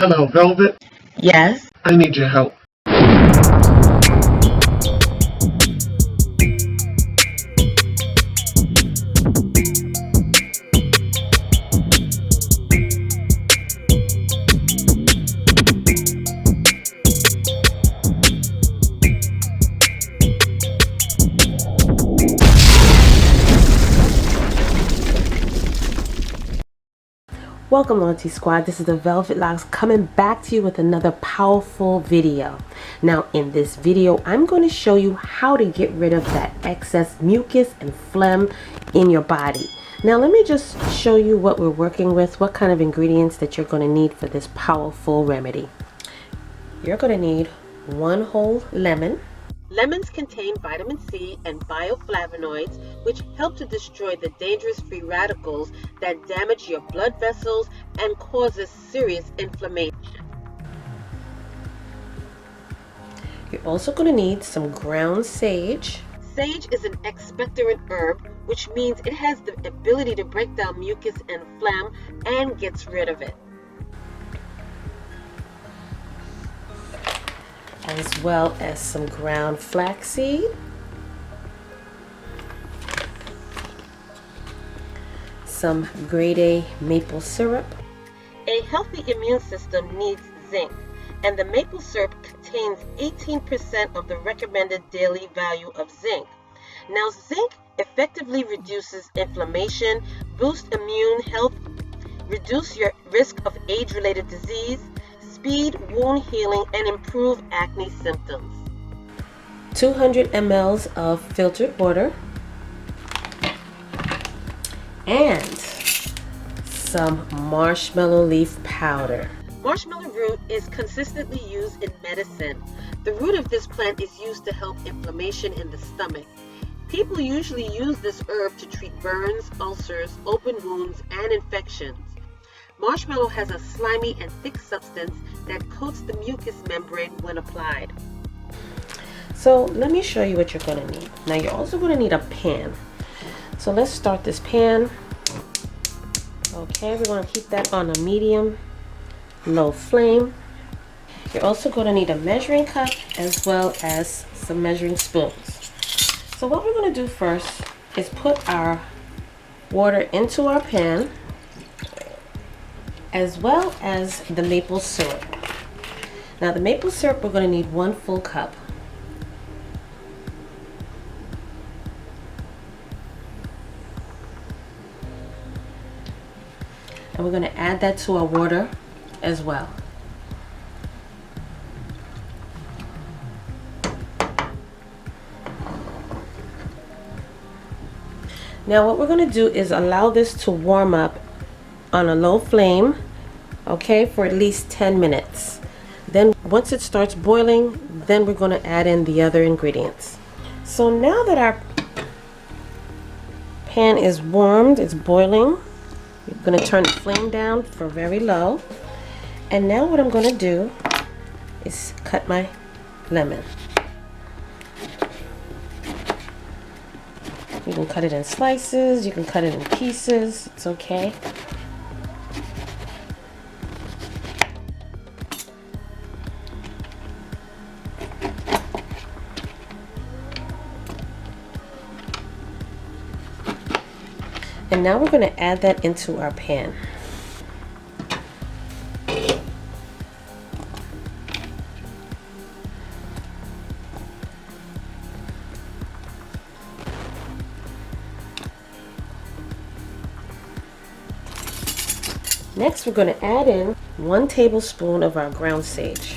Hello, Velvet. Yes. I need your help. Welcome, Loyalty Squad. This is the Velvet Locks coming back to you with another powerful video. Now, in this video, I'm going to show you how to get rid of that excess mucus and phlegm in your body. Now, let me just show you what we're working with, what kind of ingredients that you're going to need for this powerful remedy. You're going to need 1 whole lemon. Lemons contain vitamin C and bioflavonoids, which help to destroy the dangerous free radicals that damage your blood vessels and causes serious inflammation. You're also going to need some ground sage. Sage is an expectorant herb, which means it has the ability to break down mucus and phlegm and gets rid of it. As well as some ground flaxseed, some grade A maple syrup. A healthy immune system needs zinc, and the maple syrup contains 18% of the recommended daily value of zinc. Now, zinc effectively reduces inflammation, boosts immune health, reduce your risk of age-related disease, speed wound healing, and improve acne symptoms. 200 ml of filtered water and some marshmallow leaf powder. Marshmallow root is consistently used in medicine. The root of this plant is used to help inflammation in the stomach. People usually use this herb to treat burns, ulcers, open wounds, and infections. Marshmallow has a slimy and thick substance that coats the mucous membrane when applied. So let me show you what you're going to need. Now you're also going to need a pan. So let's start this pan. Okay, we're going to keep that on a medium low flame. You're also going to need a measuring cup as well as some measuring spoons. So what we're going to do first is put our water into our pan, as well as the maple syrup. Now the maple syrup, we're going to need 1 full cup. And we're going to add that to our water as well. Now what we're going to do is allow this to warm up on a low flame, okay, for at least 10 minutes. Then once it starts boiling, then we're going to add in the other ingredients. So now that our pan is warmed, it's boiling, we're going to turn the flame down for very low. And now what I'm going to do is cut my lemon. You can cut it in slices, you can cut it in pieces, it's okay. And now we're going to add that into our pan. Next, we're going to add in 1 tablespoon of our ground sage.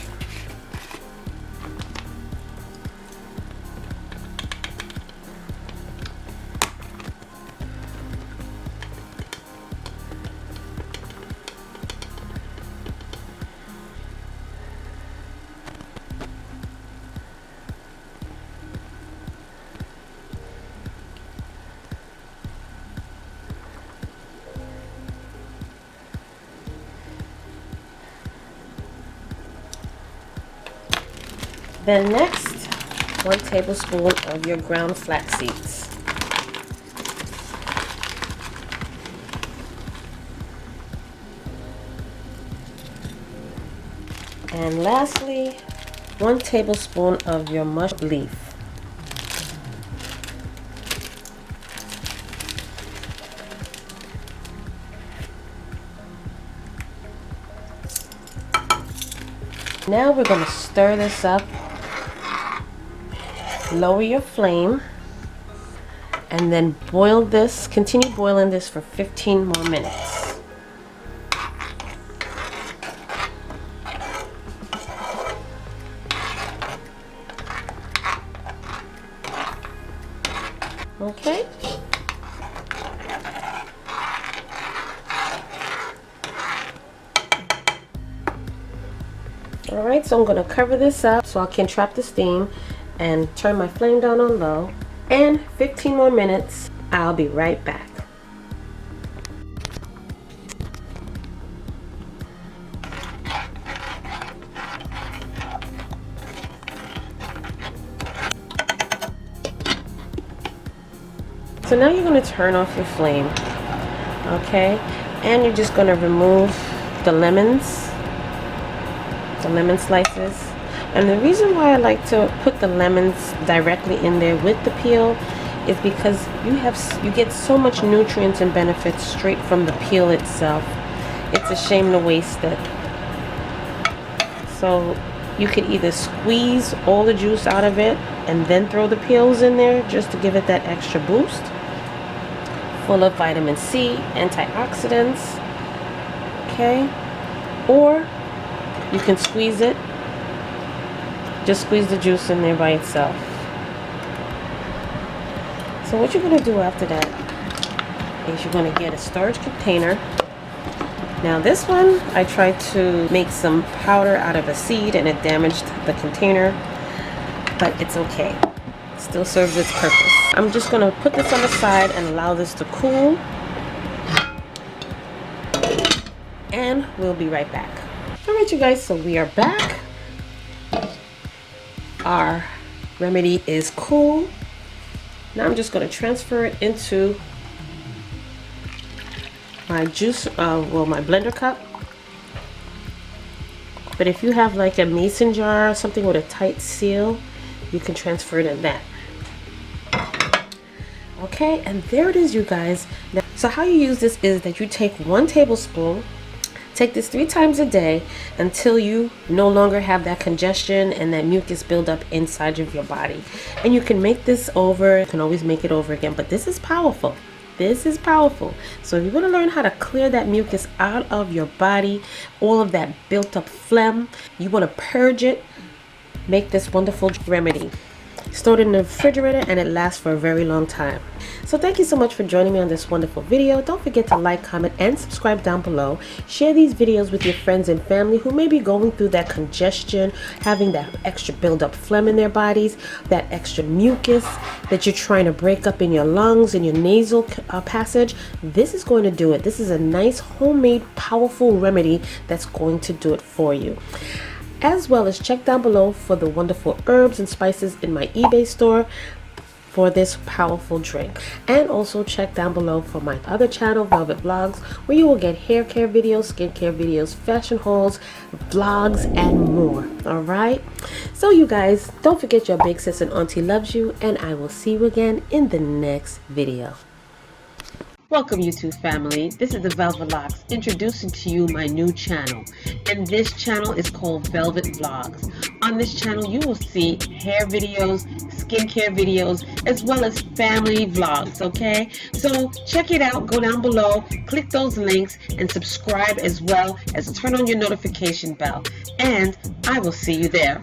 Then next, 1 tablespoon of your ground flax seeds. And lastly, 1 tablespoon of your mush leaf. Now we're going to stir this up. Lower your flame and then boil this, continue boiling this for 15 more minutes. Okay. Alright, so I'm going to cover this up so I can trap the steam and turn my flame down on low. And 15 more minutes. I'll be right back. So now you're going to turn off your flame. Okay, and you're just going to remove the lemon slices. And the reason why I like to put the lemons directly in there with the peel is because you get so much nutrients and benefits straight from the peel itself. It's a shame to waste it. So you could either squeeze all the juice out of it and then throw the peels in there just to give it that extra boost. Full of vitamin C, antioxidants. Okay, or you can squeeze it. Just squeeze the juice in there by itself. So what you're going to do after that is you're going to get a storage container. Now this one, I tried to make some powder out of a seed and it damaged the container, but it's okay. It still serves its purpose. I'm just going to put this on the side and allow this to cool. And we'll be right back. Alright you guys, so we are back. Our remedy is cool. Now I'm just going to transfer it into my juice, my blender cup. But if you have like a mason jar, something with a tight seal, you can transfer it in that. Okay, and there it is, you guys. Now, so how you use this is that you take 1 tablespoon. Take this 3 times a day until you no longer have that congestion and that mucus build up inside of your body. And you can make this over, you can always make it over again, but this is powerful. This is powerful. So if you want to learn how to clear that mucus out of your body, all of that built up phlegm, you want to purge it, make this wonderful remedy. Store it in the refrigerator and it lasts for a very long time. So thank you so much for joining me on this wonderful video. Don't forget to like, comment, and subscribe down below. Share these videos with your friends and family who may be going through that congestion, having that extra build-up phlegm in their bodies, that extra mucus that you're trying to break up in your lungs and your nasal passage. This is going to do it. This is a nice homemade powerful remedy that's going to do it for you. As well as check down below for the wonderful herbs and spices in my eBay store for this powerful drink. And also check down below for my other channel, Velvet Vlogs, where you will get hair care videos, skincare videos, fashion hauls, vlogs, and more. Alright? So you guys, don't forget your big sis and auntie loves you, and I will see you again in the next video. Welcome YouTube family, this is the Velvet Locks introducing to you my new channel, and this channel is called Velvet Vlogs. On this channel you will see hair videos, skincare videos, as well as family vlogs, okay? So check it out, go down below, click those links, and subscribe as well as turn on your notification bell, and I will see you there.